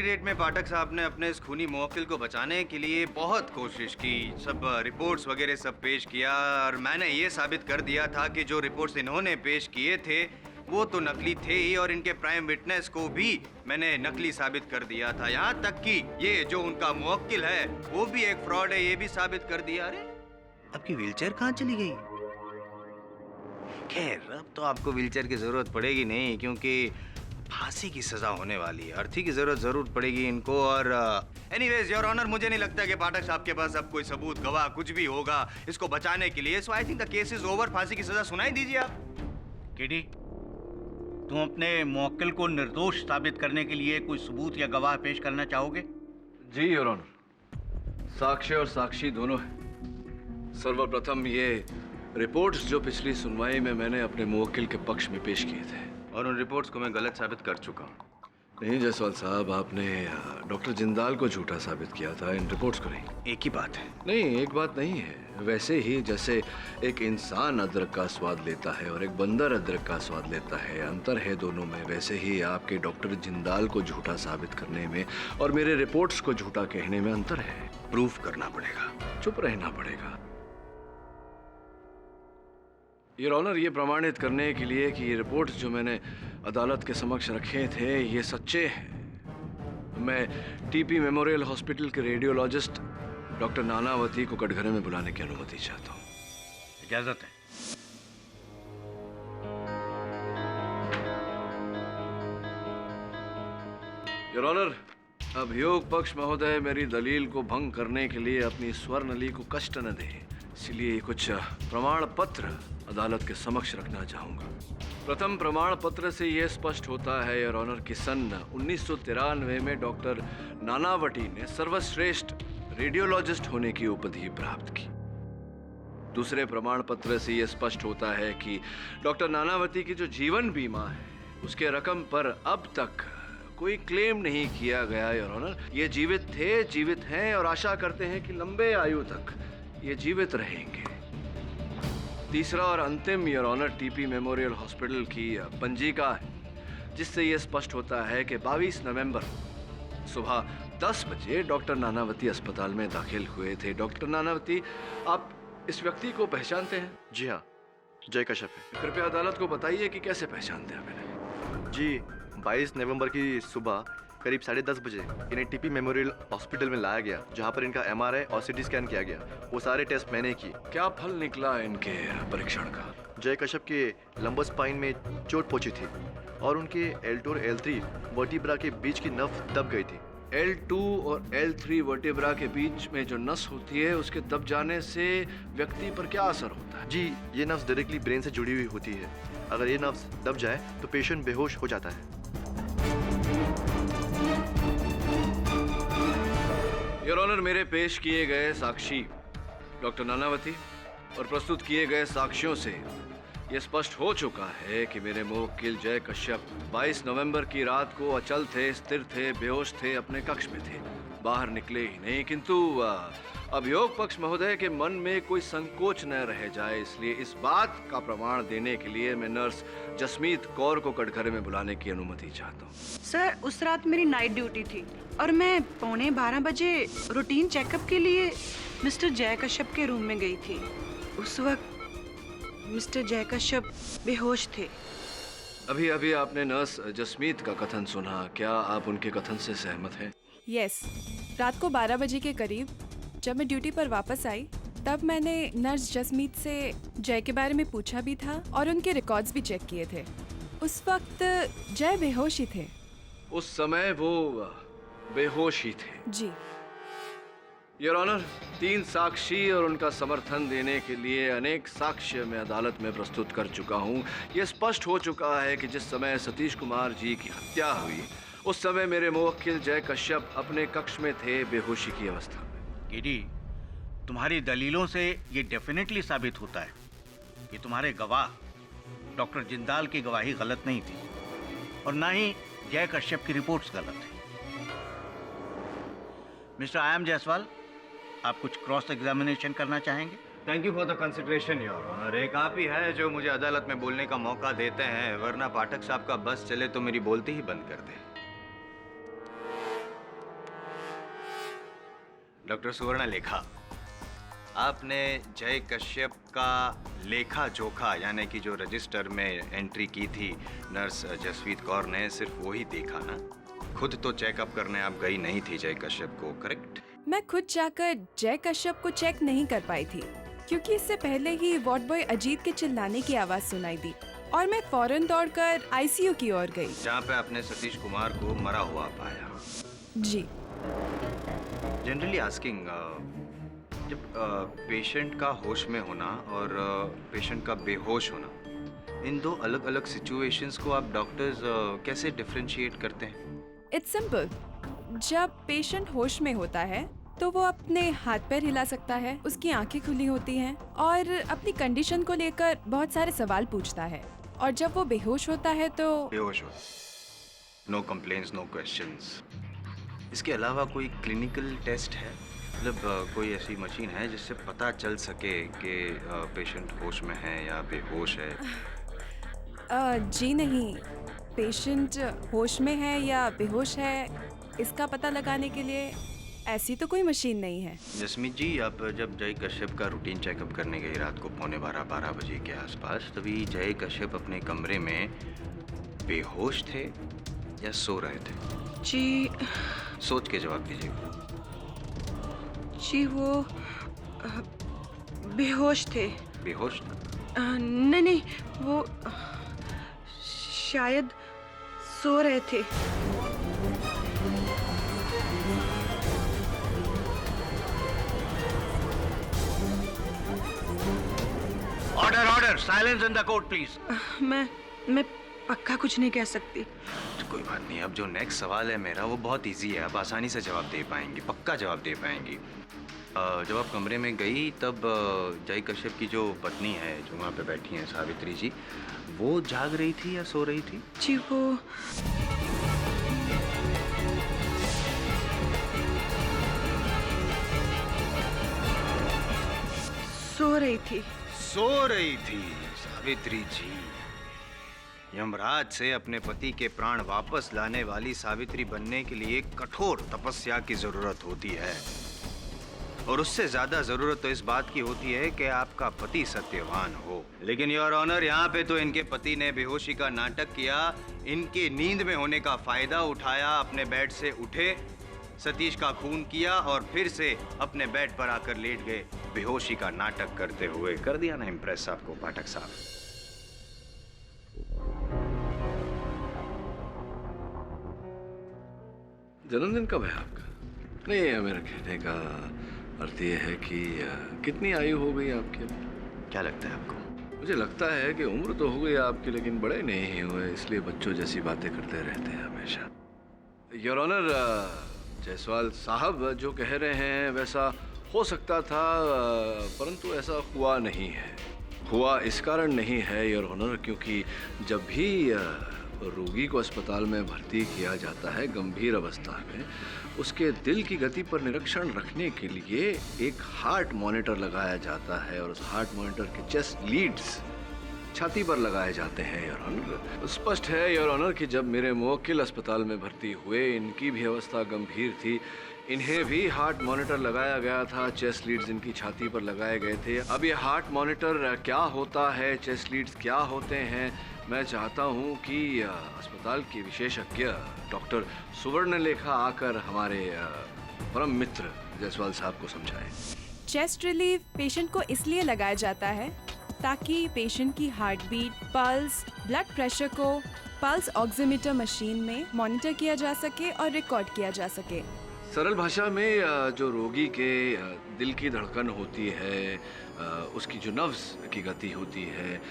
Date में पाठक साहब ने अपने इस खूनी मुवक्किल को बचाने के लिए बहुत कोशिश की, सब रिपोर्ट्स वगैरह सब पेश किया और मैंने ये साबित कर दिया था कि जो रिपोर्ट्स इन्होंने पेश किए थे वो तो नकली थे ही और इनके प्राइम विटनेस को भी मैंने नकली साबित कर दिया था। यहाँ तक कि ये जो उनका मुवक्किल है वो भी एक फ्रॉड है, ये भी साबित कर दिया। अरे आपकी व्हीलचेयर कहाँ चली गई? खैर अब तो आपको व्हीलचेयर की जरूरत पड़ेगी नहीं, क्योंकि फांसी की सजा होने वाली है। अर्थी की जरूरत जरूर पड़ेगी इनको। और एनीवेज योर ऑनर, मुझे नहीं लगता कि पाठक साहब के पास अब कोई सबूत गवाह कुछ भी होगा इसको बचाने के लिए। So I think the case is over. फांसी की सजा सुनाई दीजिए आप। केडी, तुम अपने मुवक्किल को निर्दोष साबित करने के लिए कोई सबूत या गवाह पेश करना चाहोगे? जी योर ऑनर, साक्ष्य और साक्षी दोनों हैं। सर्वप्रथम ये रिपोर्ट्स जो पिछली सुनवाई में मैंने अपने मुवक्किल के पक्ष में पेश किए थे, और उन रिपोर्ट्स को मैं गलत साबित कर चुका हूँ। नहीं जायसवाल साहब, आपने डॉक्टर जिंदाल को झूठा साबित किया था, इन रिपोर्ट्स को नहीं। एक ही बात है। नहीं, एक बात नहीं है। वैसे ही जैसे एक इंसान अदरक का स्वाद लेता है और एक बंदर अदरक का स्वाद लेता है, अंतर है दोनों में, वैसे ही आपके डॉक्टर जिंदाल को झूठा साबित करने में और मेरे रिपोर्ट्स को झूठा कहने में अंतर है। प्रूफ करना पड़ेगा। चुप रहना पड़ेगा। योर ऑनर, ये प्रमाणित करने के लिए कि ये रिपोर्ट्स जो मैंने अदालत के समक्ष रखे थे ये सच्चे हैं, मैं टीपी मेमोरियल हॉस्पिटल के रेडियोलॉजिस्ट डॉक्टर नानावती को कटघरे में बुलाने की अनुमति चाहता हूँ। इजाजत है। योर ऑनर, अभियोग पक्ष महोदय मेरी दलील को भंग करने के लिए अपनी स्वर्णली को कष्ट न दे, इसलिए कुछ प्रमाण पत्र अदालत के समक्ष रखना चाहूंगा। प्रथम प्रमाण पत्र से यह स्पष्ट होता है योर ऑनर कि सन 1993 में डॉक्टर नानावटी ने सर्वश्रेष्ठ रेडियोलॉजिस्ट होने की उपाधि प्राप्त की। दूसरे प्रमाण पत्र से यह स्पष्ट होता है कि डॉक्टर नानावती की जो जीवन बीमा है उसके रकम पर अब तक कोई क्लेम नहीं किया गया योर ऑनर। ये जीवित थे, जीवित हैं और आशा करते हैं कि लंबे आयु तक ये जीवित रहेंगे। तीसरा और अंतिम your honour TP memorial hospital की पंजिका है, जिससे यह स्पष्ट होता है कि 22 नवंबर सुबह 10 बजे डॉक्टर नानावती अस्पताल में दाखिल हुए थे। डॉक्टर नानावती, आप इस व्यक्ति को पहचानते हैं? जी हाँ, जय कश्यप है। कृपया अदालत को बताइए कि कैसे पहचानते हैं मैंने। जी, 22 नवंबर की सुबह करीब 10:30 बजे इन्हें टीपी मेमोरियल हॉस्पिटल में लाया गया, जहां पर इनका MRI और CT स्कैन किया गया। वो सारे टेस्ट मैंने किए। क्या फल निकला इनके परीक्षण का? जय कश्यप के लंबर स्पाइन में चोट पहुंची थी और उनके L2 और L3 वर्टिब्रा के बीच की नस दब गई थी। L2 और L3 वर्टिब्रा के बीच में जो नस होती है उसके दब जाने से व्यक्ति पर क्या असर होता है? जी, ये नस डायरेक्टली ब्रेन से जुड़ी हुई होती है। अगर ये नस दब जाए तो पेशेंट बेहोश हो जाता है। योर ऑनर, मेरे पेश किए गए साक्षी डॉक्टर नानावती और प्रस्तुत किए गए साक्ष्यों से यह स्पष्ट हो चुका है कि मेरे मुवक्किल जय कश्यप 22 नवंबर की रात को अचल थे, स्थिर थे, बेहोश थे, अपने कक्ष में थे, बाहर निकले ही नहीं। किंतु अभियोग पक्ष महोदय के मन में कोई संकोच न रह जाए, इसलिए इस बात का प्रमाण देने के लिए मैं नर्स जसमीत कौर को कटघरे में बुलाने की अनुमति चाहता हूँ। सर, उस रात मेरी नाइट ड्यूटी थी और मैं 11:15 बजे रूटीन चेकअप के लिए मिस्टर जय कश्यप के रूम में गई थी। उस वक्त मिस्टर जय कश्यप बेहोश थे। अभी अभी आपने नर्स जसमीत का कथन सुना, क्या आप उनके कथन से सहमत हैं? यस, रात को 12 बजे के करीब जब मैं ड्यूटी पर वापस आई तब मैंने नर्स जसमीत से जय के बारे में पूछा भी था और उनके रिकॉर्ड्स भी चेक किए थे। उस वक्त जय बेहोश ही थे। उस समय वो बेहोश ही थे? जी। योर ऑनर, 3 साक्षी और उनका समर्थन देने के लिए अनेक साक्ष्य मैं अदालत में प्रस्तुत कर चुका हूँ। यह स्पष्ट हो चुका है कि जिस समय सतीश कुमार जी की हत्या हुई उस समय मेरे मुवक्किल जय कश्यप अपने कक्ष में थे, बेहोशी की अवस्था में। केडी, तुम्हारी दलीलों से ये डेफिनेटली साबित होता है कि तुम्हारे गवाह डॉक्टर जिंदाल की गवाही गलत नहीं थी और ना ही जय कश्यप की रिपोर्ट्स गलत थी। मिस्टर आयाम जायसवाल, आप कुछ क्रॉस एग्जामिनेशन करना चाहेंगे? Thank you for the consideration your honour. एक आप ही है जो मुझे अदालत में बोलने का मौका देते हैं, वरना पाठक साहब का बस चले तो मेरी बोलती ही बंद कर दे। डॉक्टर सुवर्ण लेखा, आपने जय कश्यप का लेखा जोखा यानी कि जो रजिस्टर में एंट्री की थी नर्स जसवीत कौर ने, सिर्फ वही देखा ना? खुद तो चेकअप करने आप गई नहीं थी जय कश्यप को, करेक्ट? मैं खुद जाकर जय कश्यप को चेक नहीं कर पाई थी क्योंकि इससे पहले ही वार्ड बॉय अजीत के चिल्लाने की आवाज सुनाई दी और मैं फौरन दौड़कर आईसीयू की ओर गई, जहाँ पे आपने सतीश कुमार को मरा हुआ पाया। जी। जनरली आस्किंग, जब पेशेंट का होश में होना और पेशेंट का बेहोश होना, इन दो अलग अलग सिचुएशंस को आप डॉक्टर्स कैसे डिफरेंशिएट करते हैं? It's simple. जब पेशेंट होश में होता है तो वो अपने हाथ पैर हिला सकता है, उसकी आंखें खुली होती हैं और अपनी कंडीशन को लेकर बहुत सारे सवाल पूछता है, और जब वो बेहोश होता है तो बेहोश हो, नो कंप्लेंट्स, नो क्वेश्चंस। इसके अलावा कोई क्लिनिकल टेस्ट है, मतलब कोई ऐसी मशीन है जिससे पता चल सके कि पेशेंट होश में है या बेहोश है? जी नहीं, पेशेंट होश में है या बेहोश है इसका पता लगाने के लिए ऐसी तो कोई मशीन नहीं है। जसमीत जी, आप जब जय कश्यप का रूटीन चेकअप करने गई रात को 11:15 बजे के आसपास, तभी जय कश्यप अपने कमरे में बेहोश थे या सो रहे थे? जी सोच के जवाब दीजिए। जी वो बेहोश थे। बेहोश? नहीं नहीं, वो शायद सो रहे थे। Order order, silence in the court please. मैं पक्का कुछ नहीं कह सकती। कोई बात नहीं, अब जो नेक्स्ट सवाल है मेरा वो बहुत इजी है, आप आसानी से जवाब दे पाएंगी, पक्का जवाब दे पाएंगी। जब आप कमरे में गई तब जय कश्यप की जो पत्नी है जो वहाँ पे बैठी हैं, सावित्री जी, वो जाग रही थी या सो रही थी? जी वो सो रही थी। सो रही थी सावित्री जी। यमराज से अपने पति के प्राण वापस लाने वाली सावित्री बनने के लिए कठोर तपस्या की जरूरत होती है, और उससे ज्यादा जरूरत तो इस बात की होती है कि आपका पति सत्यवान हो। लेकिन योर ऑनर, यहाँ पे तो इनके पति ने बेहोशी का नाटक किया, इनके नींद में होने का फायदा उठाया, अपने बेड से उठे, सतीश का खून किया और फिर से अपने बेड पर आकर लेट गए बेहोशी का नाटक करते हुए। कर दिया ना इम्प्रेस आपको पाठक साहब? जन्मदिन कब है आपका? नहीं, मेरा कहने का अर्थ ये है कि कितनी आयु हो गई आपकी? क्या लगता है आपको? मुझे लगता है कि उम्र तो हो गई आपकी, लेकिन बड़े नहीं हुए, इसलिए बच्चों जैसी बातें करते रहते हैं हमेशा। योर ऑनर, जायसवाल साहब जो कह रहे हैं वैसा हो सकता था, परंतु ऐसा हुआ नहीं है। हुआ इस कारण नहीं है योर ऑनर, क्योंकि जब भी रोगी को अस्पताल में भर्ती किया जाता है गंभीर अवस्था में, उसके दिल की गति पर निरीक्षण रखने के लिए एक हार्ट मॉनिटर लगाया जाता है, और उस हार्ट मॉनिटर के चेस्ट लीड्स छाती पर लगाए जाते हैं योर ऑनर। स्पष्ट है योर ऑनर कि जब मेरे मुवक्किल अस्पताल में भर्ती हुए, इनकी भी अवस्था गंभीर थी, इन्हें भी हार्ट मॉनिटर लगाया गया था, चेस्ट लीड्स इनकी छाती पर लगाए गए थे। अब ये हार्ट मॉनिटर क्या होता है, चेस्ट लीड्स क्या होते हैं, मैं चाहता हूं कि अस्पताल के विशेषज्ञ डॉक्टर सुवर्ण लेखा आकर हमारे परम मित्र जायसवाल साहब को समझाएं। चेस्ट रिलीफ पेशेंट को इसलिए लगाया जाता है ताकि पेशेंट की heart beat, pulse, blood pressure को पल्स ऑक्सीमीटर मशीन में मॉनिटर किया जा सके और रिकॉर्ड किया जा सके। सरल भाषा में जो रोगी के दिल की धड़कन होती है, उसकी जो नर्व्स की गति होती है,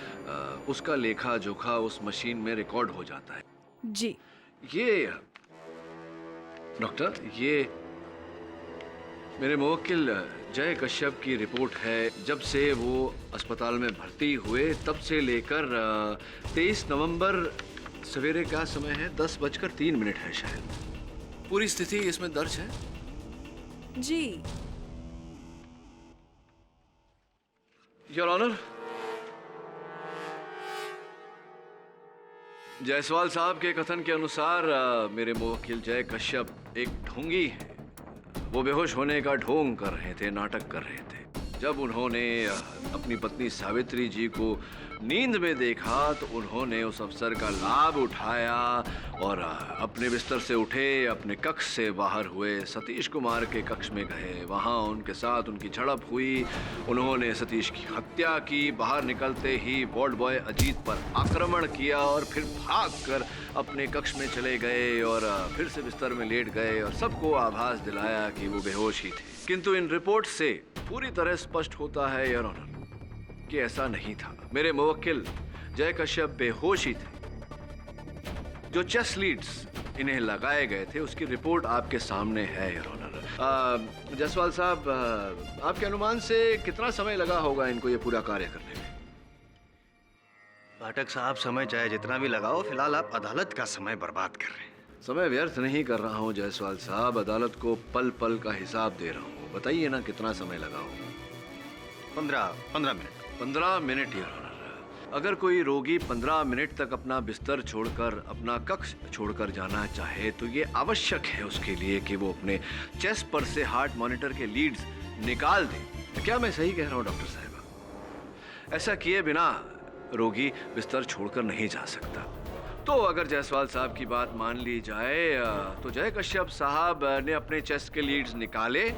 उसका लेखा जोखा उस मशीन में रिकॉर्ड हो जाता है। जी। ये डॉक्टर, ये मेरे मुवक्किल जय कश्यप की रिपोर्ट है। जब से वो अस्पताल में भर्ती हुए तब से लेकर 23 नवंबर सवेरे का समय है, 10:03 है शायद। पूरी स्थिति इसमें दर्ज है। जी। योर ऑनर, जायसवाल साहब के कथन के अनुसार मेरे मुवक्किल जय कश्यप एक ढोंगी हैं, वो बेहोश होने का ढोंग कर रहे थे, नाटक कर रहे थे। जब उन्होंने अपनी पत्नी सावित्री जी को नींद में देखा तो उन्होंने उस अवसर का लाभ उठाया और अपने बिस्तर से उठे, अपने कक्ष से बाहर हुए, सतीश कुमार के कक्ष में गए। वहाँ उनके साथ उनकी झड़प हुई। उन्होंने सतीश की हत्या की। बाहर निकलते ही वार्ड बॉय अजीत पर आक्रमण किया और फिर भागकर अपने कक्ष में चले गए और फिर से बिस्तर में लेट गए और सबको आभास दिलाया कि वो बेहोश ही थे। किंतु इन रिपोर्ट से पूरी तरह स्पष्ट होता है योर ऑनर कि ऐसा नहीं था। मेरे मुवक्किल जय कश्यप बेहोश ही थे। जो चेस्ट लीड्स इन्हें लगाए गए थे उसकी रिपोर्ट आपके सामने है योर ऑनर। जायसवाल साहब, आपके अनुमान से कितना समय लगा होगा इनको ये पूरा कार्य करने में? पाठक साहब, समय चाहे जितना भी लगाओ, फिलहाल आप अदालत का समय बर्बाद कर रहे हैं। समय व्यर्थ नहीं कर रहा हूँ जायसवाल साहब, अदालत को पल पल का हिसाब दे रहा हूँ। बताइए ना कितना समय लगा होगा? 15 मिनट। 15 minute your honour. अगर कोई रोगी 15 मिनट तक अपना बिस्तर छोड़कर, अपना कक्ष छोड़कर जाना चाहे तो ये आवश्यक है उसके लिए कि वो अपने चेस्ट पर से हार्ट मॉनिटर के लीड्स निकाल दे। क्या मैं सही कह रहा हूँ डॉक्टर साहिबा? ऐसा किए बिना रोगी बिस्तर छोड़कर नहीं जा सकता। तो अगर जायसवाल साहब की बात मान ली जाए तो जय कश्यप साहब ने अपने चेस्ट के लीड्स निकाले,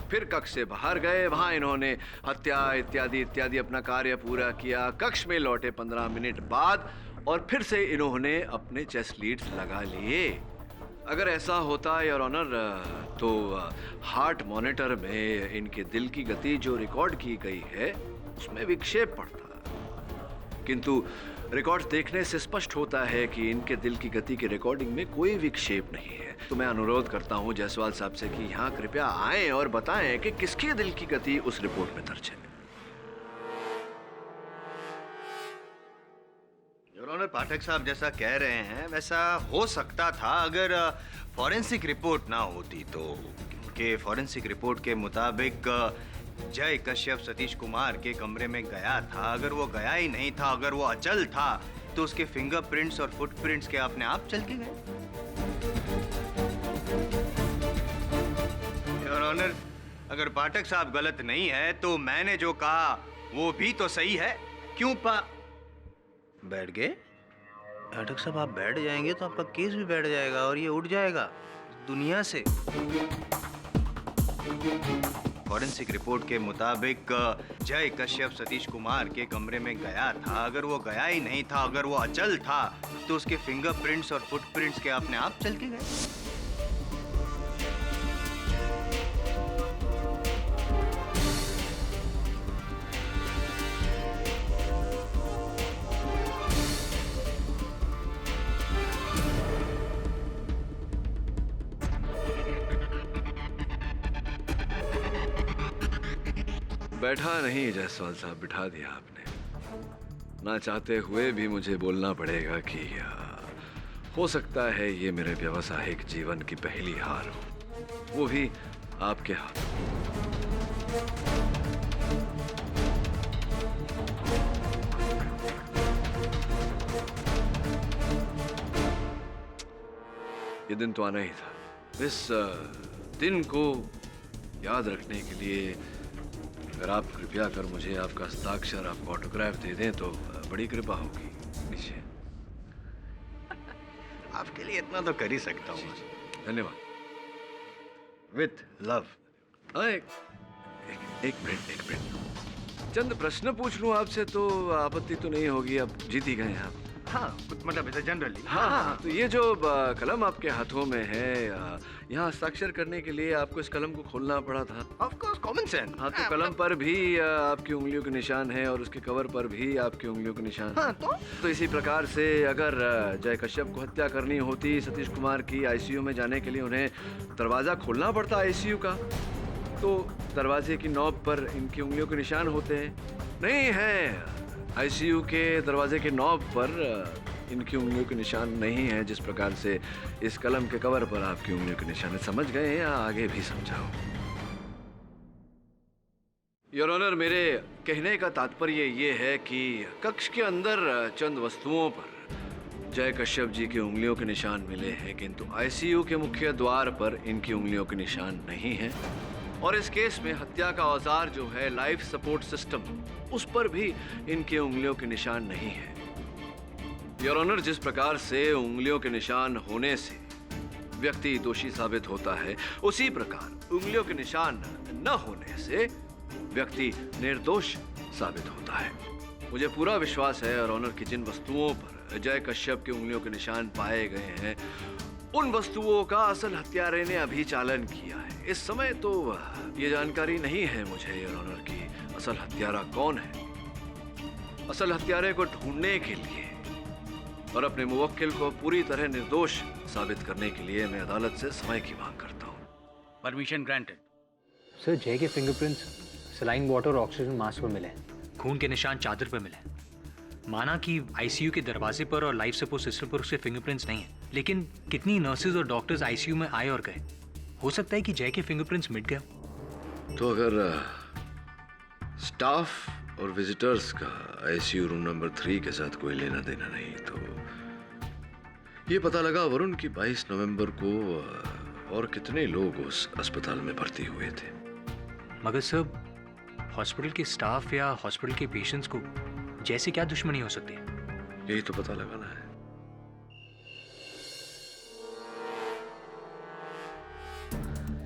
फिर कक्ष से बाहर गए, वहां इन्होंने हत्या इत्यादि इत्यादि अपना कार्य पूरा किया। कक्ष में लौटे 15 मिनट बाद और फिर से इन्होंने अपने चेस्ट लीड्स लगा लिए। अगर ऐसा होता योर ऑनर तो हार्ट मॉनिटर में इनके दिल की गति जो रिकॉर्ड की गई है उसमें विक्षेप पड़ता, किंतु रिकॉर्ड्स देखने से स्पष्ट होता है कि इनके दिल की गति की रिकॉर्डिंग में कोई विक्षेप नहीं है। तो मैं अनुरोध करता हूं जायसवाल साहब से कि यहाँ कृपया आएं और बताएं कि किसके दिल की गति उस रिपोर्ट में दर्ज है। योर ऑनर, पाठक साहब जैसा कह रहे हैं वैसा हो सकता था अगर फॉरेंसिक रिपोर्ट ना होती तो। क्योंकि फॉरेंसिक रिपोर्ट के मुताबिक जय कश्यप सतीश कुमार के कमरे में गया था। अगर वो गया ही नहीं था, अगर वो अचल था, तो उसके फिंगरप्रिंट्स और फुटप्रिंट्स के अपने आप चल के गए। योर ऑनर, अगर पाठक साहब गलत नहीं है तो मैंने जो कहा वो भी तो सही है। क्यों बैठ गए? पाठक साहब, आप बैठ जाएंगे तो आपका केस भी बैठ जाएगा और ये उठ जाएगा दुनिया से। फॉरेंसिक रिपोर्ट के मुताबिक जय कश्यप सतीश कुमार के कमरे में गया था। अगर वो गया ही नहीं था, अगर वो अचल था, तो उसके फिंगरप्रिंट्स और फुटप्रिंट्स के अपने आप चल के गए। बैठा नहीं जायसवाल साहब, बिठा दिया आपने। ना चाहते हुए भी मुझे बोलना पड़ेगा कि हो सकता है ये मेरे व्यावसायिक जीवन की पहली हार हो, वो भी आपके हाथ। ये दिन तो आना ही था। इस दिन को याद रखने के लिए अगर आप कृपया कर मुझे आपका हस्ताक्षर, आपका ऑटोग्राफ दे दें तो बड़ी कृपा होगी। निश्चय। आपके लिए इतना तो कर ही सकता हूँ। धन्यवाद। With love. एक मिनट। चंद प्रश्न पूछ लूं आपसे तो आपत्ति तो नहीं होगी? आप जीत ही गए आप। हाँ, कुछ मतलब ऐसे जनरली। हाँ, तो ये जो कलम आपके हाथों में है, यहाँ हस्ताक्षर करने के लिए आपको इस कलम को खोलना पड़ा था। Of course, common sense. हाँ, तो कलम पर भी आपकी उंगलियों के निशान है और उसके कवर पर भी आपकी उंगलियों के निशान हाँ, है। तो इसी प्रकार से अगर जय कश्यप को हत्या करनी होती सतीश कुमार की, आईसीयू में जाने के लिए उन्हें दरवाजा खोलना पड़ता आईसीयू का, तो दरवाजे की नॉब पर इनकी उंगलियों के निशान होते हैं। नहीं है, आईसीयू के दरवाजे के नॉब पर इनकी उंगलियों के निशान नहीं है, जिस प्रकार से इस कलम के कवर पर आपकी उंगलियों के निशान है। समझ गए या आगे भी समझाओ? योर ऑनर, मेरे कहने का तात्पर्य ये है कि कक्ष के अंदर चंद वस्तुओं पर जय कश्यप जी की उंगलियों के निशान मिले हैं, किंतु आईसीयू के मुख्य द्वार पर इनकी उंगलियों के निशान नहीं हैं। और इस केस में हत्या का औजार जो है लाइफ सपोर्ट सिस्टम, उस पर भी इनकी उंगलियों के निशान नहीं है। योर ऑनर, जिस प्रकार से उंगलियों के निशान होने से व्यक्ति दोषी साबित होता है, उसी प्रकार उंगलियों के निशान न होने से व्यक्ति निर्दोष साबित होता है। मुझे पूरा विश्वास है योर ऑनर कि जिन वस्तुओं पर जय कश्यप की उंगलियों के निशान पाए गए हैं, उन वस्तुओं का असल हत्यारे ने अभी चालन किया है। इस समय तो ये जानकारी नहीं है मुझे योर ऑनर की असल हत्यारा कौन है। असल हत्यारे को ढूंढने के लिए और अपने मुवक्किल को पूरी तरह निर्दोष साबित करने के लिए मैं अदालत से समय की मांग करता हूँ। Permission granted. सर, जय के फिंगरप्रिंट्स सलाइन वाटर और ऑक्सीजन मास्क पर मिले हैं। खून के निशान चादर पर मिले। माना कि आईसीयू के दरवाजे पर और लाइफ सपोर्ट सिस्टम पर उसके फिंगरप्रिंट्स नहीं हैं, लेकिन कितनी नर्सेज और डॉक्टर्स आईसीयू में आए और गए। हो सकता है कि जय के फिंगरप्रिंट्स मिट गए। तो अगर स्टाफ और विजिटर्स का आईसीयू रूम नंबर 3 के साथ कोई लेना देना नहीं, तो ये पता लगा वरुण की 22 नवंबर को और कितने लोग उस अस्पताल में भर्ती हुए थे। मगर सर, हॉस्पिटल के स्टाफ या हॉस्पिटल के पेशेंट्स को जैसे क्या दुश्मनी हो सकती है? यही तो पता लगाना है।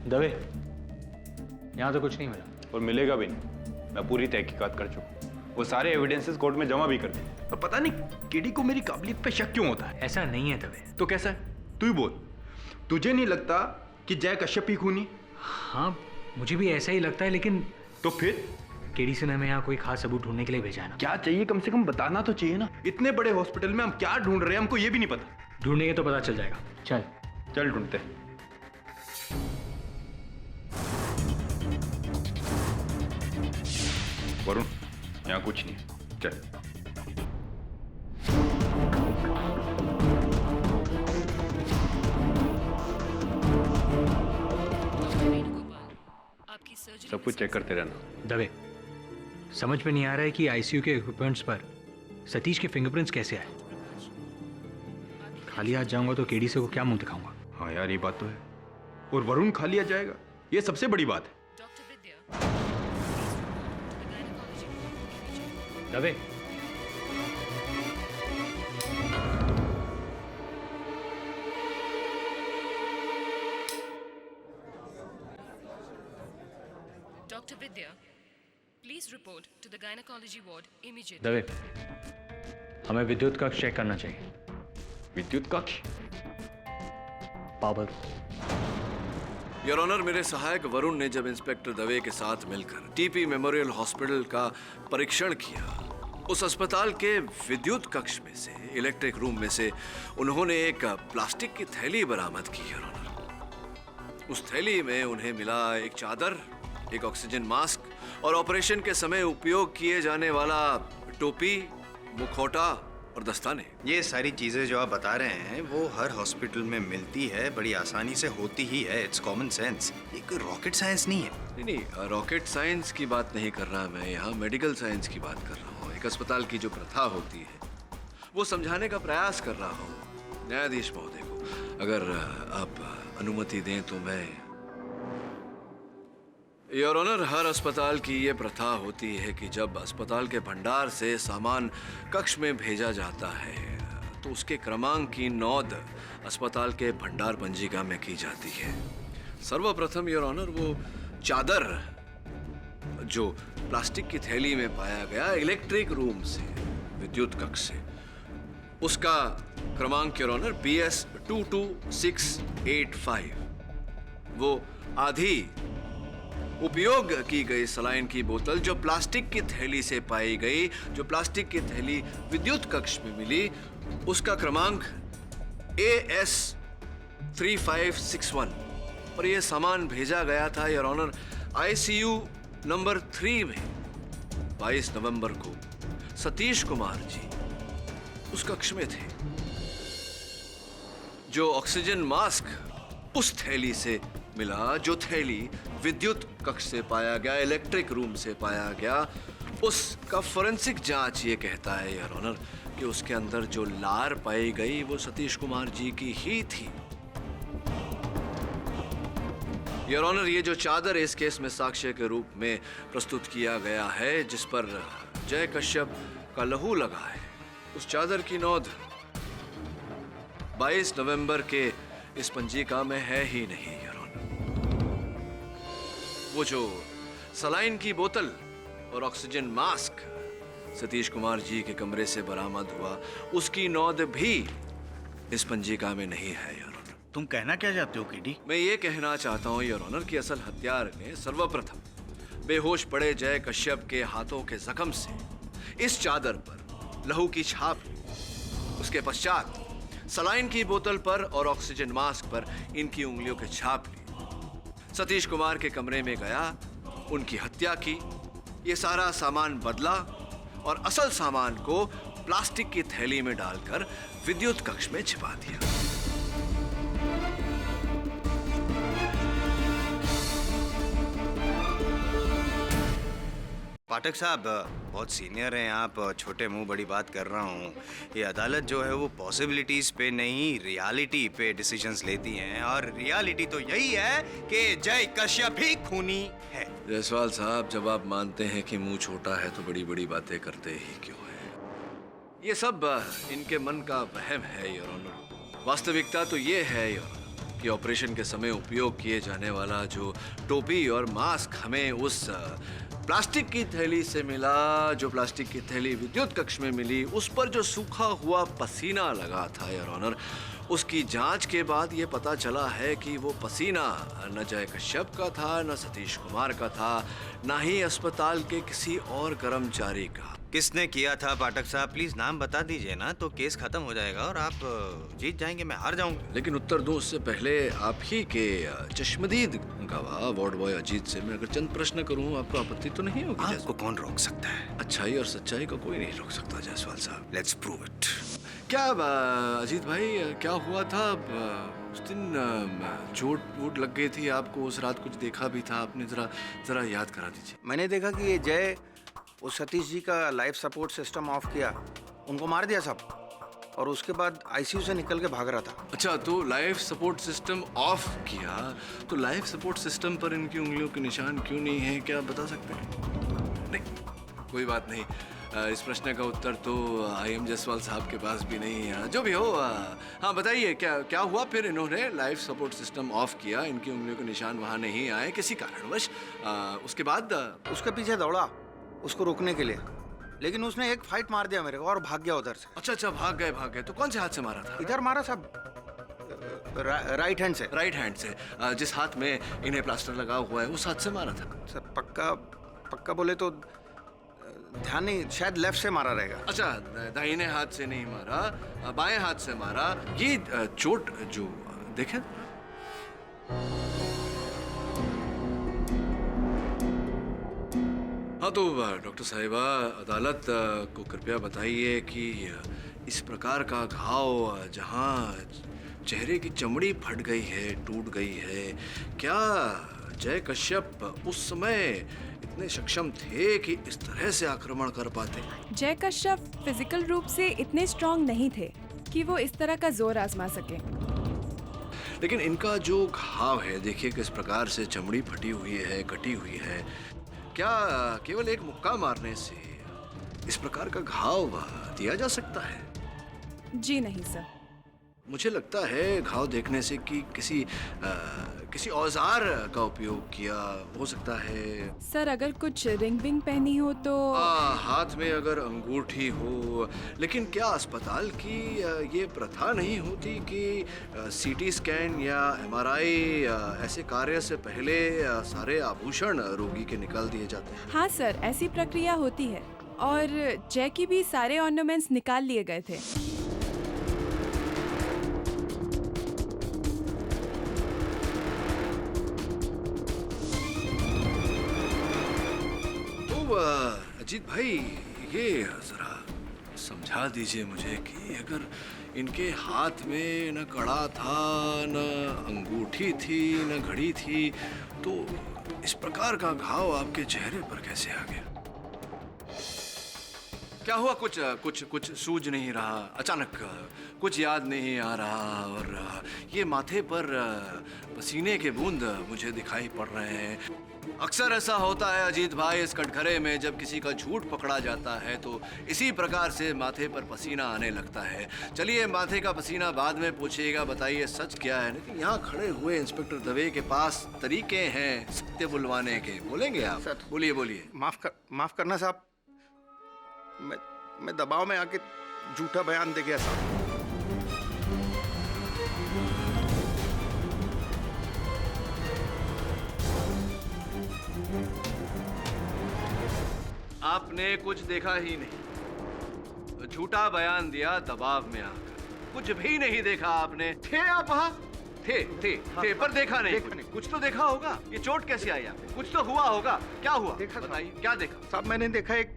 दवे, यहाँ तो कुछ नहीं मिला। और मिलेगा भी नहीं। मैं पूरी तहकीकात कर चुका हूँ। वो सारे एविडेंसेस कोर्ट में जमा भी कर दिए। अब पता नहीं केडी को मेरी काबिलियत पे शक क्यों होता है। ऐसा नहीं है दवे। तो कैसा है? तू ही बोल। तुझे नहीं लगता कि जय कश्यप ही खूनी? हाँ, मुझे भी ऐसा ही लगता है, लेकिन तो फिर केडी से ने हमें यहाँ कोई खास सबूत ढूंढने के लिए भेजा है ना। क्या चाहिए? कम से कम बताना तो चाहिए ना। इतने बड़े हॉस्पिटल में हम क्या ढूंढ रहे हैं, हमको ये भी नहीं पता। ढूंढेंगे तो पता चल जाएगा। चल चल ढूंढते हैं। वरुण, यहाँ कुछ नहीं है। चल। सब कुछ चेक करते रहना। दवे, समझ में नहीं आ रहा है कि आईसीयू के इक्विपमेंट्स पर सतीश के फिंगरप्रिंट्स कैसे आए। खाली हाथ जाऊंगा तो केडी से को क्या मुंह दिखाऊंगा? हाँ यार, ये बात तो है। और वरुण खा लिया जाएगा, ये सबसे बड़ी बात है। Dave, Dr. Vidya, please report to the gynecology ward immediately. Dave, हमें विद्युत कक्ष चेक करना चाहिए। विद्युत कक्ष? पावर। योर ऑनर, मेरे सहायक वरुण ने जब इंस्पेक्टर दवे के साथ मिलकर टीपी मेमोरियल हॉस्पिटल का परीक्षण किया, उस अस्पताल के विद्युत कक्ष में से, इलेक्ट्रिक रूम में से, उन्होंने एक प्लास्टिक की थैली बरामद की। योर ऑनर, उस थैली में उन्हें मिला एक चादर, एक ऑक्सीजन मास्क और ऑपरेशन के समय उपयोग किए जाने वाला टोपी, मुखौटा और दस्ताने। ये सारी चीजें जो आप बता रहे हैं वो हर हॉस्पिटल में मिलती है, बड़ी आसानी से होती ही है। इट्स कॉमन सेंस, ये कोई रॉकेट साइंस नहीं है। नहीं, रॉकेट साइंस की बात नहीं कर रहा मैं, यहाँ मेडिकल साइंस की बात कर रहा हूँ। एक अस्पताल की जो प्रथा होती है वो समझाने का प्रयास कर रहा हूँ न्यायाधीश महोदय को। अगर आप अनुमति दें तो मैं। योर ऑनर, हर अस्पताल की ये प्रथा होती है कि जब अस्पताल के भंडार से सामान कक्ष में भेजा जाता है तो उसके क्रमांक की नोंद अस्पताल के भंडार पंजिका में की जाती है। सर्वप्रथम योर ऑनर, वो चादर जो प्लास्टिक की थैली में पाया गया इलेक्ट्रिक रूम से, विद्युत कक्ष से, उसका क्रमांक योर ऑनर BS 22685। वो आधी उपयोग की गई सलाइन की बोतल जो प्लास्टिक की थैली से पाई गई, जो प्लास्टिक की थैली विद्युत कक्ष में मिली, उसका क्रमांक AS 3561 और यह सामान भेजा गया था योर ऑनर आईसीयू नंबर 3 में 22 नवंबर को। सतीश कुमार जी उस कक्ष में थे। जो ऑक्सीजन मास्क उस थैली से मिला, जो थैली विद्युत कक्ष से पाया गया, इलेक्ट्रिक रूम से पाया गया, उसका फोरेंसिक जांच ये कहता है योर ऑनर कि उसके अंदर जो लार पाई गई वो सतीश कुमार जी की ही थी। योर ऑनर, ये जो चादर इस केस में साक्ष्य के रूप में प्रस्तुत किया गया है, जिस पर जय कश्यप का लहू लगा है, उस चादर की नोंद 22 नवंबर के इस पंजिका में है ही नहीं योर ऑनर। वो जो सलाइन की बोतल और ऑक्सीजन मास्क सतीश कुमार जी के कमरे से बरामद हुआ, उसकी नोंद भी इस पंजिका में नहीं है योर ऑनर। तुम कहना क्या चाहते हो केडी? मैं ये कहना चाहता हूँ योर ऑनर कि असल हत्यार ने सर्वप्रथम बेहोश पड़े जय कश्यप के हाथों के जख्म से इस चादर पर लहू की छाप ली। उसके पश्चात सलाइन की बोतल पर और ऑक्सीजन मास्क पर इनकी उंगलियों के छाप ली। सतीश कुमार के कमरे में गया, उनकी हत्या की, ये सारा सामान बदला और असल सामान को प्लास्टिक की थैली में डालकर विद्युत कक्ष में छिपा दिया। पाठक साहब, बहुत सीनियर हैं आप, छोटे मुंह बड़ी बात कर रहा हूँ। ये अदालत जो है वो पॉसिबिलिटीज पे नहीं, रियलिटी पे डिसीजंस लेती हैं, और रियलिटी तो यही है कि जय कश्यप ही खूनी है। जायसवाल साहब, जब आप मानते हैं कि मुंह छोटा है तो बड़ी बड़ी बातें करते ही क्यों हैं? ये सब इनके मन का वहम है योर ऑनर। वास्तविकता तो ये है योर ऑनर कि ऑपरेशन के समय उपयोग किए जाने वाला जो टोपी और मास्क हमें उस प्लास्टिक की थैली से मिला, जो प्लास्टिक की थैली विद्युत कक्ष में मिली, उस पर जो सूखा हुआ पसीना लगा था योर ऑनर, उसकी जांच के बाद ये पता चला है कि वो पसीना न जय कश्यप का था, न सतीश कुमार का था, न ही अस्पताल के किसी और कर्मचारी का। किसने किया था पाठक साहब? प्लीज नाम बता दीजिए ना, तो केस खत्म हो जाएगा और आप जीत जाएंगे, मैं हार जाऊंगा। लेकिन उत्तर दूं उससे पहले आप ही के चश्मदीद गवाह वार्ड बॉय अजीत से मैं अगर चंद प्रश्न करूं, आपको आपत्ति तो नहीं होगी? आपको कौन रोक सकता है? अच्छाई और सच्चाई को कोई नहीं रोक सकता जायसवाल साहब। Let's prove it. क्या अजीत भाई, क्या हुआ था उस दिन? चोट वोट लग गई थी आपको, उस रात कुछ देखा भी था आपने? जरा याद करा दीजिए। मैंने देखा कि ये जय उस सतीश जी का लाइफ सपोर्ट सिस्टम ऑफ किया, उनको मार दिया सब, और उसके बाद आईसीयू से निकल के भाग रहा था। अच्छा, तो लाइफ सपोर्ट सिस्टम ऑफ किया, तो लाइफ सपोर्ट सिस्टम पर इनकी उंगलियों के निशान क्यों नहीं है, क्या बता सकते हैं? नहीं, कोई बात नहीं। इस प्रश्न का उत्तर तो IM जायसवाल साहब के पास भी नहीं है। जो भी हो, हाँ बताइए, क्या हुआ फिर? इन्होंने लाइफ सपोर्ट सिस्टम ऑफ किया, इनकी उंगलियों के निशान वहाँ नहीं आए किसी कारणवश। उसके बाद उसके पीछे दौड़ा उसको रोकने के लिए, लेकिन उसने एक फाइट मार दिया मेरे को और भाग गया उधर से। अच्छा, भाग गए। तो कौन से हाथ से मारा था? इधर मारा सब, राइट हैंड से। राइट हैंड से? जिस हाथ में इन्हें प्लास्टर लगा हुआ है उस हाथ से मारा था? सर पक्का बोले तो ध्यान नहीं, शायद लेफ्ट से मारा रहेगा। अच्छा, दाहिने हाथ से नहीं मारा, बाएं हाथ से मारा। ये चोट जो देखें, हाँ तो डॉक्टर साहिबा, अदालत को कृपया बताइए कि इस प्रकार का घाव जहाँ चेहरे की चमड़ी फट गई है, टूट गई है, क्या जय कश्यप उस समय इतने सक्षम थे कि इस तरह से आक्रमण कर पाते? जय कश्यप फिजिकल रूप से इतने स्ट्रांग नहीं थे कि वो इस तरह का जोर आजमा सके। लेकिन इनका जो घाव है, देखिए किस प्रकार से चमड़ी फटी हुई है, कटी हुई है। क्या केवल एक मुक्का मारने से इस प्रकार का घाव दिया जा सकता है? जी नहीं सर। मुझे लगता है घाव देखने से कि किसी औजार का उपयोग किया हो सकता है। सर अगर कुछ रिंग विंग पहनी हो तो हाथ में अगर अंगूठी हो। लेकिन क्या अस्पताल की ये प्रथा नहीं होती कि CT स्कैन या MRI ऐसे कार्य से पहले सारे आभूषण रोगी के निकाल दिए जाते हैं? हाँ सर, ऐसी प्रक्रिया होती है और जय की भी सारे ऑर्नामेंट्स निकाल लिए गए थे। अजीत भाई, ये जरा समझा दीजिए मुझे कि अगर इनके हाथ में न कड़ा था, न अंगूठी थी, न घड़ी थी, तो इस प्रकार का घाव आपके चेहरे पर कैसे आ गया? क्या हुआ? कुछ कुछ कुछ सूझ नहीं रहा, अचानक कुछ याद नहीं आ रहा, और ये माथे पर पसीने के बूंद मुझे दिखाई पड़ रहे हैं। अक्सर ऐसा होता है अजीत भाई इस कटघरे में, जब किसी का झूठ पकड़ा जाता है तो इसी प्रकार से माथे पर पसीना आने लगता है। चलिए, माथे का पसीना बाद में पूछिएगा, बताइए सच क्या है। लेकिन यहाँ खड़े हुए इंस्पेक्टर दवे के पास तरीके हैं सत्य बुलवाने के। बोलेंगे आप? सर, बोलिए बोलिए। माफ करना साहब, मैं दबाव में आके झूठा बयान दे गया साहब। आपने कुछ देखा ही नहीं, झूठा बयान दिया दबाव में आकर। कुछ भी नहीं देखा आपने। थे आप वहाँ? थे पर देखा नहीं। कुछ तो देखा होगा। ये चोट कैसे आई आपको? कुछ तो हुआ होगा। क्या हुआ? देखा बताइए, क्या देखा? साहब मैंने देखा एक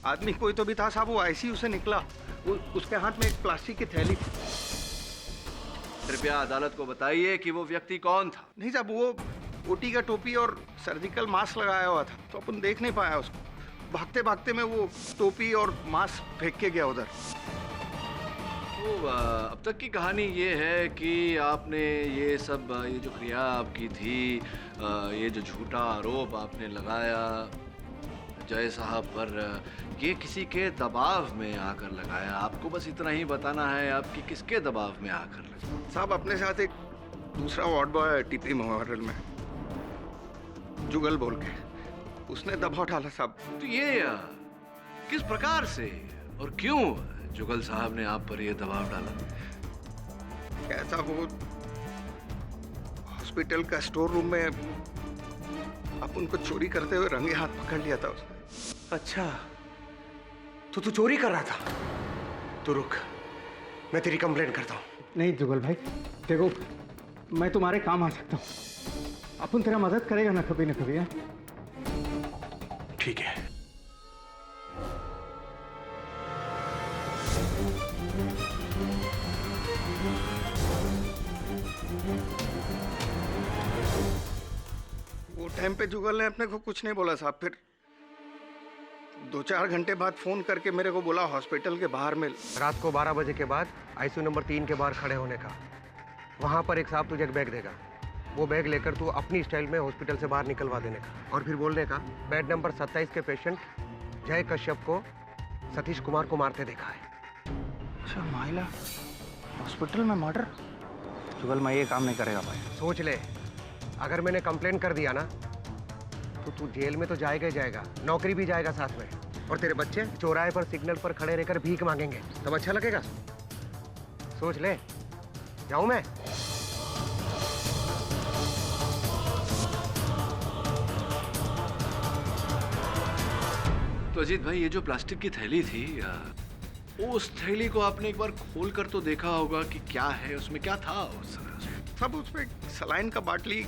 आदमी कोई तो भी था साहब, वो आईसीयू से निकला, उसके हाथ में एक प्लास्टिक की थैली थी। कृपया अदालत को बताइए कि वो व्यक्ति कौन था। नहीं साहब, वो ओटी का टोपी और सर्जिकल मास्क लगाया हुआ था, तो अपन देख नहीं पाया उसको। भागते भागते में वो टोपी और मास्क फेंक के गया उधर। तो अब तक की कहानी ये है कि आपने ये जो क्रिया आपकी थी, ये जो झूठा आरोप आपने लगाया जय साहब पर, ये किसी के दबाव में आकर लगाया। आपको बस इतना ही बताना है आपकी किसके दबाव में आकर लगा। साहब अपने साथ एक दूसरा वार्ड बॉय है टीपी मेमोरियल में, जुगल बोल के, उसने दबाव डाला साहब। तो ये किस प्रकार से और क्यों जुगल साहब ने आप पर ये दबाव डाला? कैसा, वो हॉस्पिटल का स्टोर रूम में अपन को चोरी करते हुए रंगे हाथ पकड़ लिया था उसने। अच्छा, तो तू चोरी कर रहा था? तो रुक, मैं तेरी कंप्लेंट करता हूँ। नहीं जुगल भाई, देखो मैं तुम्हारे काम आ सकता हूँ, अपन तेरा मदद करेगा ना कभी है? ठीक है। वो टाइम पे जुगल ने अपने को कुछ नहीं बोला साहब। फिर 2-4 घंटे बाद फोन करके मेरे को बोला हॉस्पिटल के बाहर में। रात को 12 बजे के बाद आईसीयू नंबर 3 के बाहर खड़े होने का। वहाँ पर एक साहब तुझे एक बैग देगा, वो बैग लेकर तू अपनी स्टाइल में हॉस्पिटल से बाहर निकलवा देने का, और फिर बोलने का बेड नंबर 27 के पेशेंट जय कश्यप को सतीश कुमार को मारते देखा है। अच्छा, महिला हॉस्पिटल में मर्डर? जुगल मैं ये काम नहीं करेगा भाई। सोच ले, अगर मैंने कंप्लेंट कर दिया ना तो तू जेल में तो जाएगा ही जाएगा, नौकरी भी जाएगा साथ में, और तेरे बच्चे चौराहे पर सिग्नल पर खड़े रहकर भीख मांगेंगे, तब अच्छा लगेगा? सोच ले। जाऊं मैं? तो अजीत भाई, ये जो प्लास्टिक की थैली थी, उस थैली को आपने एक बार खोल कर तो देखा होगा कि क्या है उसमें, क्या था उस सब? उसमें सलाइन का बाटली,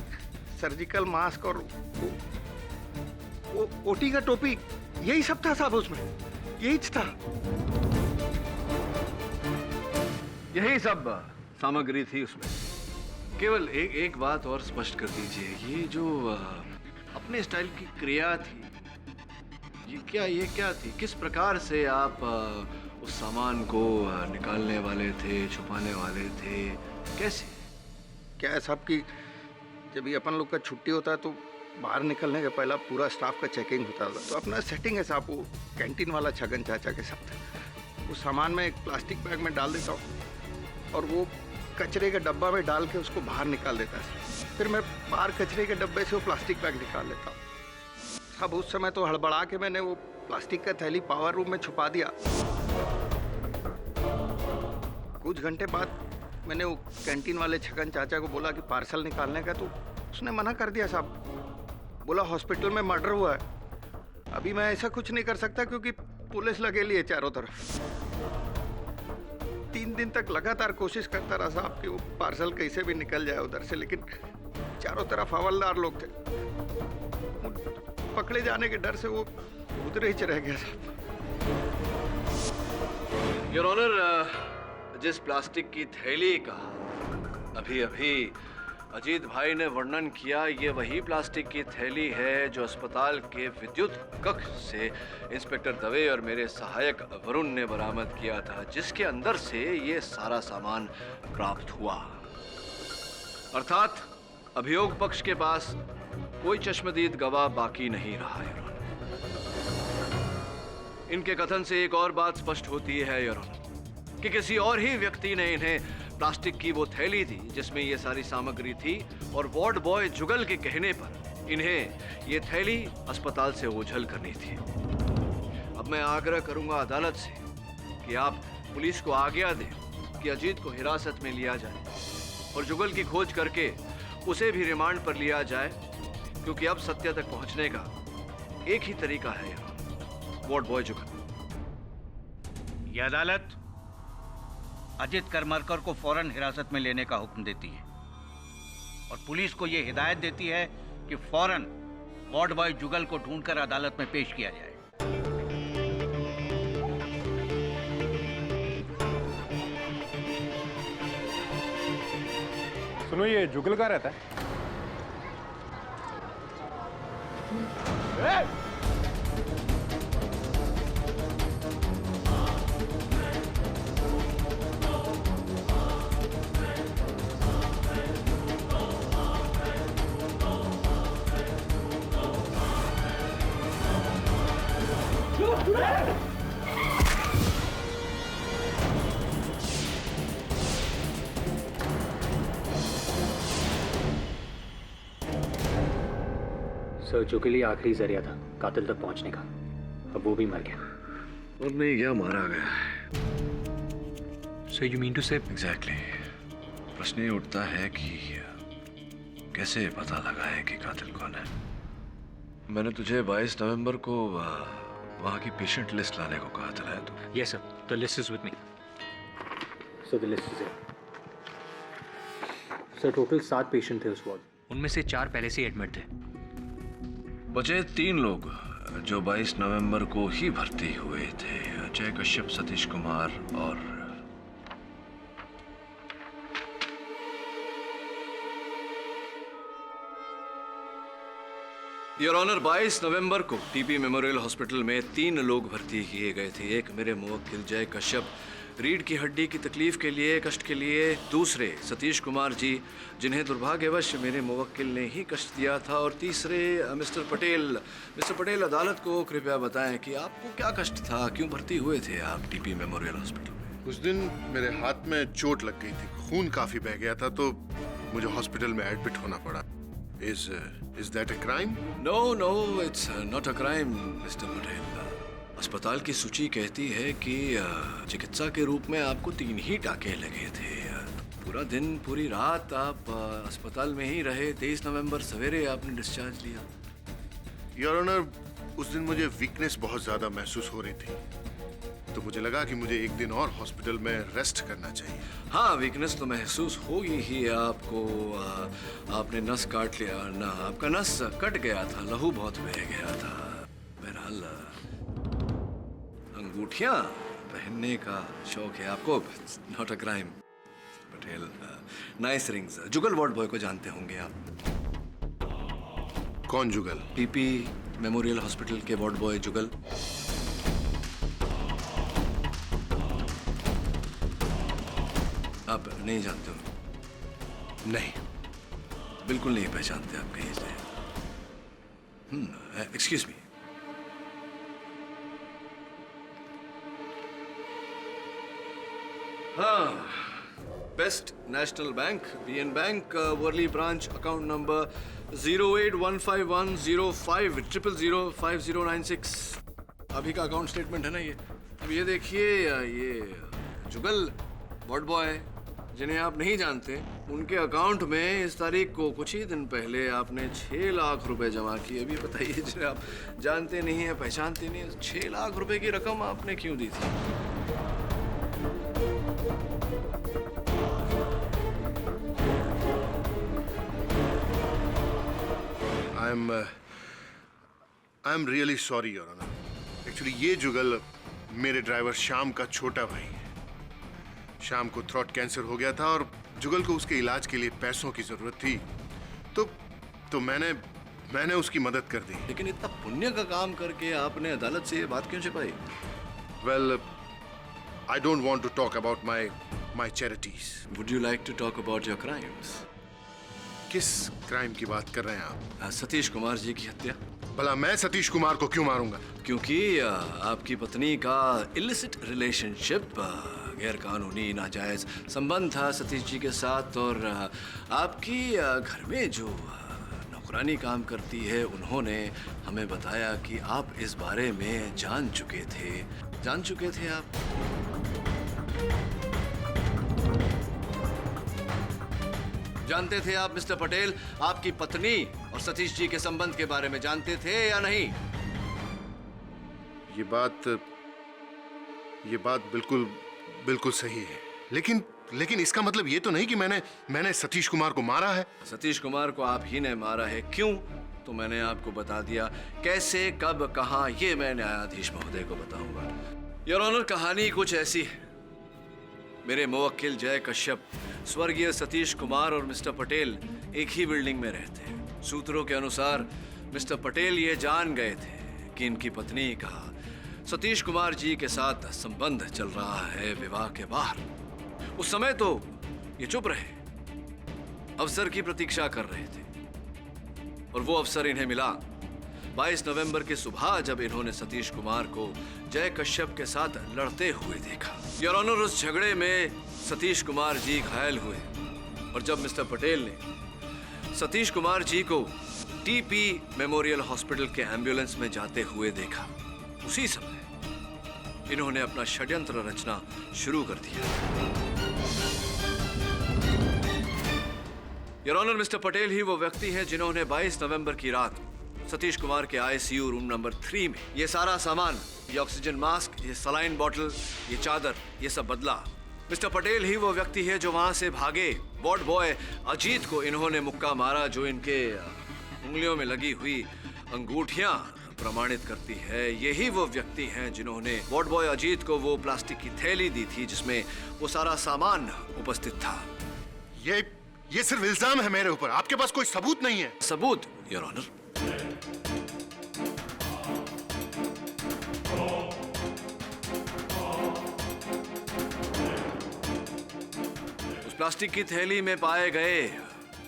सर्जिकल मास्क और वो ओटी का टोपी, यही सब था साहब उसमें, यही था। यही सब सामग्री थी उसमें। केवल एक बात और स्पष्ट कर दीजिए, ये जो अपने स्टाइल की क्रिया थी, ये क्या थी? किस प्रकार से आप उस सामान को निकालने वाले थे, छुपाने वाले थे, कैसे? क्या है साहब कि जब भी अपन लोग का छुट्टी होता है तो बाहर निकलने के पहला पूरा स्टाफ का चेकिंग होता था, तो अपना सेटिंग है साहब, वो कैंटीन वाला छगन चाचा के साथ उस सामान में एक प्लास्टिक बैग में डाल देता हूँ और वो कचरे के डब्बा में डाल के उसको बाहर निकाल देता है। फिर मैं बाहर कचरे के डब्बे से वो प्लास्टिक बैग निकाल लेता हूँ। अब उस समय तो हड़बड़ा के मैंने वो प्लास्टिक का थैली पावर रूम में छुपा दिया। कुछ घंटे बाद मैंने वो कैंटीन वाले छगन चाचा को बोला कि पार्सल निकालने का, तो उसने मना कर दिया साहब। बोला हॉस्पिटल में मर्डर हुआ है, अभी मैं ऐसा कुछ नहीं कर सकता क्योंकि पुलिस लगेली है चारों तरफ। 3 दिन तक लगातार कोशिश करता रहा साहब कि वो पार्सल कैसे भी निकल जाए उधर से, लेकिन चारों तरफ हवलदार लोग थे। पकड़े जाने के डर से वो उधर ही रह गया साहब। योर ऑनर, जिस प्लास्टिक की थैली का अभी अजीत भाई ने वर्णन किया ये वही प्लास्टिक की थैली है जो अस्पताल के विद्युत कक्ष से इंस्पेक्टर दवे और मेरे सहायक वरुण ने बरामद किया था, जिसके अंदर से ये सारा सामान प्राप्त हुआ। अर्थात अभियोग पक्ष के पास कोई चश्मदीद गवाह बाकी नहीं रहा है। इनके कथन से एक और बात स्पष्ट होती है कि किसी और ही व्यक्ति ने इन्हें प्लास्टिक की वो थैली दी जिसमें ये सारी सामग्री थी, और वार्ड बॉय जुगल के कहने पर इन्हें ये थैली अस्पताल से ओझल करनी थी। अब मैं आग्रह करूंगा अदालत से कि आप पुलिस को आज्ञा दें कि अजीत को हिरासत में लिया जाए और जुगल की खोज करके उसे भी रिमांड पर लिया जाए, क्योंकि अब सत्य तक पहुंचने का एक ही तरीका है, वार्ड बॉय जुगल। यह अदालत अजित करमरकर को फौरन हिरासत में लेने का हुक्म देती है और पुलिस को यह हिदायत देती है कि फौरन वार्ड बॉय जुगल को ढूंढकर अदालत में पेश किया जाए। सुनो, ये जुगल कहाँ रहता है? सर, जो के लिए आखिरी जरिया था कातिल तक पहुंचने का, अब वो भी मर गया। और नहीं गया, मारा गया। So you mean to say? Exactly. प्रश्न ये उठता है कि कैसे पता लगा है कि कातिल कौन है। मैंने तुझे 22 नवंबर को वहाँ की पेशेंट लिस्ट लाने को कहा था, तो Yes sir, the list is with me. So the list is here. Sir, total 7 patient थे उस वार्ड। उनमें से 4 पहले से एडमिट थे। बचे 3 लोग जो 22 नवंबर को ही भर्ती हुए थे, जय कश्यप, सतीश कुमार और योर ऑनर, 22 नवंबर को टीपी मेमोरियल हॉस्पिटल में 3 लोग भर्ती किए गए थे। एक मेरे मुवक्किल जय कश्यप, रीढ़ की हड्डी की तकलीफ के लिए, कष्ट के लिए। दूसरे सतीश कुमार जी, जिन्हें दुर्भाग्यवश मेरे मुवक्किल ने ही कष्ट दिया था। और तीसरे मिस्टर पटेल। मिस्टर पटेल, अदालत को कृपया बताएं कि आपको क्या कष्ट था, क्यों भर्ती हुए थे आप टीपी मेमोरियल हॉस्पिटल में? उस दिन मेरे हाथ में चोट लग गई थी, खून काफी बह गया था, तो मुझे हॉस्पिटल में एडमिट होना पड़ा। Is that a crime? No, it's not a crime, mister Patel. अस्पताल की सूची कहती है कि चिकित्सा के रूप में आपको 3 ही टाके लगे थे। पूरा दिन पूरी रात आप अस्पताल में ही रहे। 23 नवंबर सवेरे आपने डिस्चार्ज लिया। योर ऑनर, उस दिन मुझे वीकनेस बहुत ज्यादा महसूस हो रही थी, तो मुझे लगा कि मुझे एक दिन और हॉस्पिटल में रेस्ट करना चाहिए। हाँ, वीकनेस तो महसूस होगी ही आपको। आपने नस काट लिया ना, आपका नस कट गया था, लहू बहुत बह गया था। बहरहाल अंगूठियां पहनने का शौक है आपको, not a crime. Patel, nice rings. Jugal ward boy को जानते होंगे आप। कौन जुगल? टीपी मेमोरियल हॉस्पिटल के वार्ड बॉय जुगल। आप नहीं जानते हो? नहीं, बिल्कुल नहीं पहचानते आप कहीं से? Excuse me. हाँ, best national bank, BN bank, Worli branch, account number 081510500005096। अभी का अकाउंट स्टेटमेंट है ना ये। अब ये देखिए, ये जुगल वार्ड बॉय जिन्हें आप नहीं जानते, उनके अकाउंट में इस तारीख को कुछ ही दिन पहले आपने 6 लाख रुपए जमा किए। अभी बताइए, जिन्हें आप जानते नहीं हैं, पहचानते नहीं हैं, 6 लाख रुपए की रकम आपने क्यों दी थी? I am really sorry your honour. Actually ये जुगल मेरे ड्राइवर श्याम का छोटा भाई है। श्याम को थ्रोट कैंसर हो गया था और जुगल को उसके इलाज के लिए पैसों की जरूरत थी तो मैंने उसकी मदद कर दी। लेकिन इतना पुण्य का काम करके आपने अदालत से ये बात क्यों छिपाई? Well, I don't want to talk about my charities. Would you like to talk about your crimes? किस क्राइम की बात कर रहे हैं आप? सतीश कुमार जी की हत्या। भला मैं सतीश कुमार को क्यों मारूंगा? क्योंकि आपकी पत्नी का इलिसिट रिलेशनशिप, गैर कानूनी नाजायज संबंध था सतीश जी के साथ, और आपकी घर में जो नौकरानी काम करती है उन्होंने हमें बताया कि आप इस बारे में जान चुके थे आप। जानते थे आप मिस्टर पटेल, आपकी पत्नी और सतीश जी के संबंध के बारे में जानते थे या नहीं? ये बात बिल्कुल सही है, लेकिन इसका मतलब ये तो नहीं कि मैंने सतीश कुमार को मारा है। सतीश कुमार को आप ही ने मारा है। क्यों? तो मैंने आपको बता दिया। कैसे, कब, कहां, ये मैं न्यायाधीश महोदय को बताऊंगा। योर ऑनर, कहानी कुछ ऐसी है। मेरे मुवक्किल जय कश्यप स्वर्गीय सतीश कुमार और मिस्टर पटेल एक ही बिल्डिंग में रहते हैं। सूत्रों के अनुसार मिस्टर पटेल ये जान गए थे कि इनकी पत्नी का सतीश कुमार जी के साथ संबंध चल रहा है विवाह के बाहर। उस समय तो ये चुप रहे, अवसर की प्रतीक्षा कर रहे थे, और वो अवसर इन्हें मिला 22 नवंबर की सुबह, जब इन्होंने सतीश कुमार को जय कश्यप के साथ लड़ते हुए देखा। योर ऑनर, उस झगड़े में सतीश कुमार जी घायल हुए, और जब मिस्टर पटेल ने सतीश कुमार जी को टीपी मेमोरियल हॉस्पिटल के एम्बुलेंस में जाते हुए देखा, उसी समय इन्होंने अपना षड्यंत्र रचना शुरू कर दिया। योर ऑनर, मिस्टर पटेल ही वो व्यक्ति हैं जिन्होंने 22 नवंबर की रात सतीश कुमार के आईसीयू रूम नंबर 3 में ये सारा सामान, ये ऑक्सीजन मास्क, ये सलाइन बॉटल, ये चादर, ये सब बदला। मिस्टर पटेल ही वो व्यक्ति है जो वहां से भागे वार्ड बॉय अजीत को इन्होंने मुक्का मारा, जो इनके उंगलियों में लगी हुई अंगूठियां प्रमाणित करती है। यही वो व्यक्ति हैं जिन्होंने वार्ड बॉय अजीत को वो प्लास्टिक की थैली दी थी जिसमें वो सारा सामान उपस्थित था। ये सिर्फ इल्जाम है मेरे ऊपर, आपके पास कोई सबूत नहीं है? सबूत योर ऑनर, प्लास्टिक की थैली में पाए गए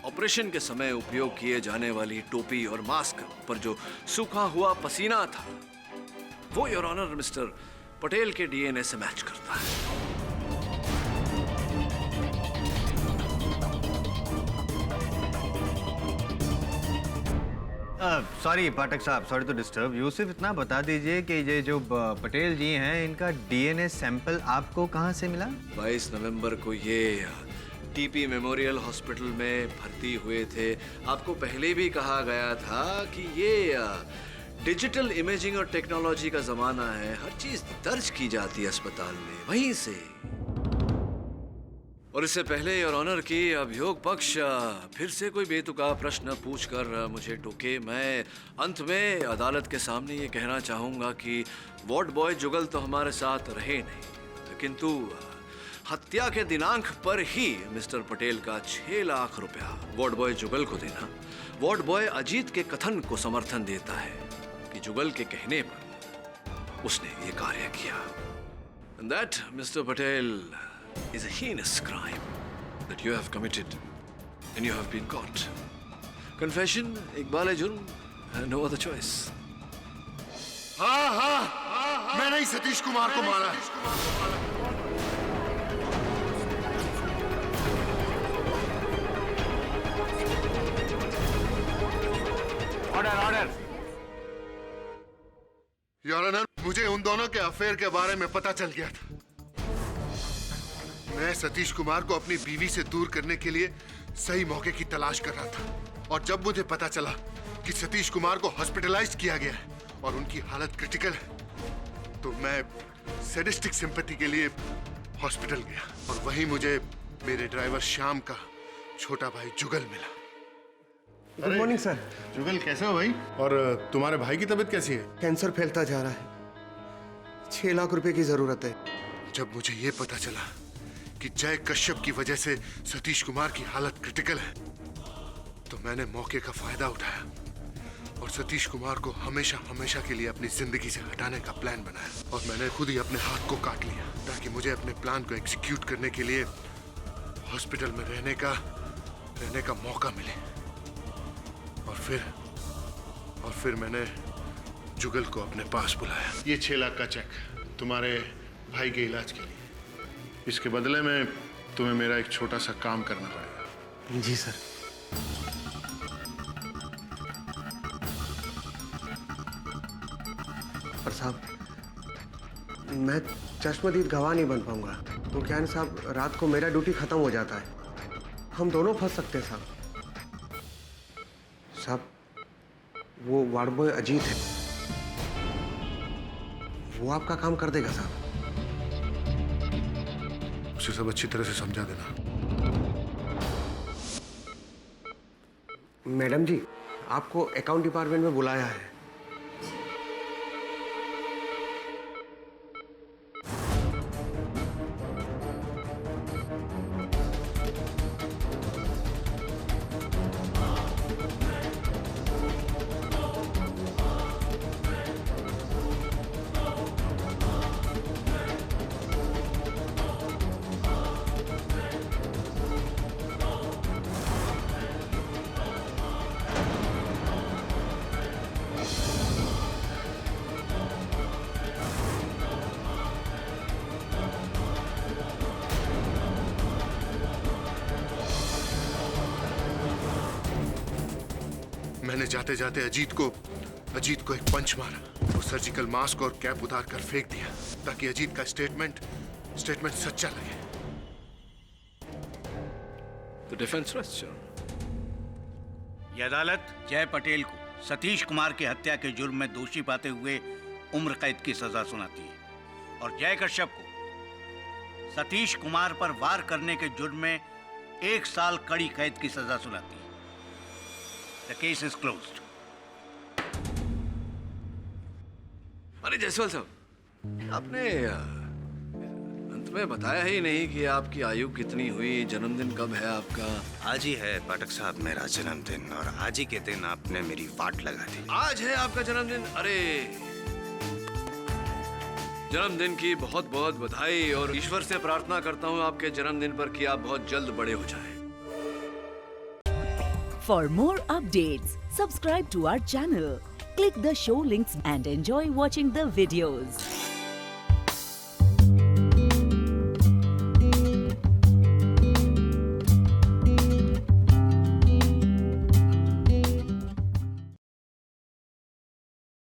ऑपरेशन के समय उपयोग किए जाने वाली टोपी और मास्क पर जो सूखा हुआ पसीना था, वो योर ऑनर मिस्टर पटेल के डीएनए से मैच करता है। सॉरी पाठक साहब, सॉरी टू डिस्टर्ब यू। सिर्फ इतना बता दीजिए कि ये जो पटेल जी हैं, इनका डीएनए सैंपल आपको कहाँ से मिला? 22 नवंबर को ये टीपी मेमोरियल हॉस्पिटल में भर्ती हुए थे। आपको पहले भी कहा गया था कि ये डिजिटल इमेजिंग और टेक्नोलॉजी का जमाना है, हर चीज दर्ज की जाती है अस्पताल में, वहीं से। और इससे पहले योर ऑनर की अभियोग पक्ष फिर से कोई बेतुका प्रश्न पूछकर मुझे टोके, मैं अंत में अदालत के सामने ये कहना चाहूंगा कि वार्ड बॉय जुगल तो हमारे साथ रहे नहीं, किंतु हत्या के दिनांक पर ही मिस्टर पटेल का 6 लाख रुपया वार्ड बॉय जुगल को देना वार्ड बॉय अजीत के कथन को समर्थन देता है कि जुगल के कहने पर उसने ये कार्य किया। And that, Mr. Patel, is a heinous crime that you have committed and you have been caught. Confession, Iqbal जुर्म, no other choice. हाँ, मैंने ही सतीश कुमार को मारा है। ऑर्डर। योर ऑनर, मुझे उन दोनों के अफेयर के बारे में पता चल गया था। मैं सतीश कुमार को अपनी बीवी से दूर करने के लिए सही मौके की तलाश कर रहा था, और जब मुझे पता चला कि सतीश कुमार को हॉस्पिटलाइज किया गया है और उनकी हालत क्रिटिकल है, तो मैं सैडिस्टिक सिंपैथी के लिए हॉस्पिटल गया, और वहीं मुझे मेरे ड्राइवर श्याम का छोटा भाई जुगल मिला। Good morning sir. जुगल, कैसे हो भाई? और तुम्हारे भाई की तबीयत कैसी है? कैंसर फैलता जा रहा है, 6 लाख रुपए की जरूरत है। जब मुझे ये पता चला कि जय कश्यप की वजह से सतीश कुमार की हालत क्रिटिकल है, तो मैंने मौके का फायदा उठाया और सतीश कुमार को हमेशा हमेशा के लिए अपनी जिंदगी से हटाने का प्लान बनाया। और मैंने खुद ही अपने हाथ को काट लिया ताकि मुझे अपने प्लान को एग्जीक्यूट करने के लिए हॉस्पिटल में रहने का मौका मिले। और फिर मैंने जुगल को अपने पास बुलाया। ये 6 लाख का चेक तुम्हारे भाई के इलाज के लिए। इसके बदले में तुम्हें मेरा एक छोटा सा काम करना पड़ेगा। जी सर। पर साहब, मैं चश्मदीद गवाह नहीं बन पाऊंगा। तो क्या है साहब, रात को मेरा ड्यूटी खत्म हो जाता है, हम दोनों फंस सकते हैं साहब। साहब, वो वार्ड बॉय अजीत है, वो आपका काम कर देगा साहब। उसे सब अच्छी तरह से समझा देना। मैडम जी, आपको अकाउंट डिपार्टमेंट में बुलाया है। मैंने जाते जाते अजीत को एक पंच मारा। वो सर्जिकल मास्क और कैप उतार कर फेंक दिया ताकि अजीत का स्टेटमेंट सच्चा लगे। तो डिफेंस रेस्ट। यह अदालत जय पटेल को सतीश कुमार की हत्या के जुर्म में दोषी पाते हुए उम्र कैद की सजा सुनाती है और जय कश्यप को सतीश कुमार पर वार करने के जुर्म में 1 साल कड़ी कैद की सजा सुनाती है। The case is closed. अरे जायसवाल साहब, आपने अंत में बताया ही नहीं कि आपकी आयु कितनी हुई, जन्मदिन कब है आपका? आज ही है पाठक साहब मेरा जन्मदिन और आज ही के दिन आपने मेरी वाट लगा दी। आज है आपका जन्मदिन? अरे जन्मदिन की बहुत बहुत बधाई और ईश्वर से प्रार्थना करता हूँ आपके जन्मदिन पर कि आप बहुत जल्द बड़े हो जाएं। For more updates, subscribe to our channel, click the show links and enjoy watching the videos.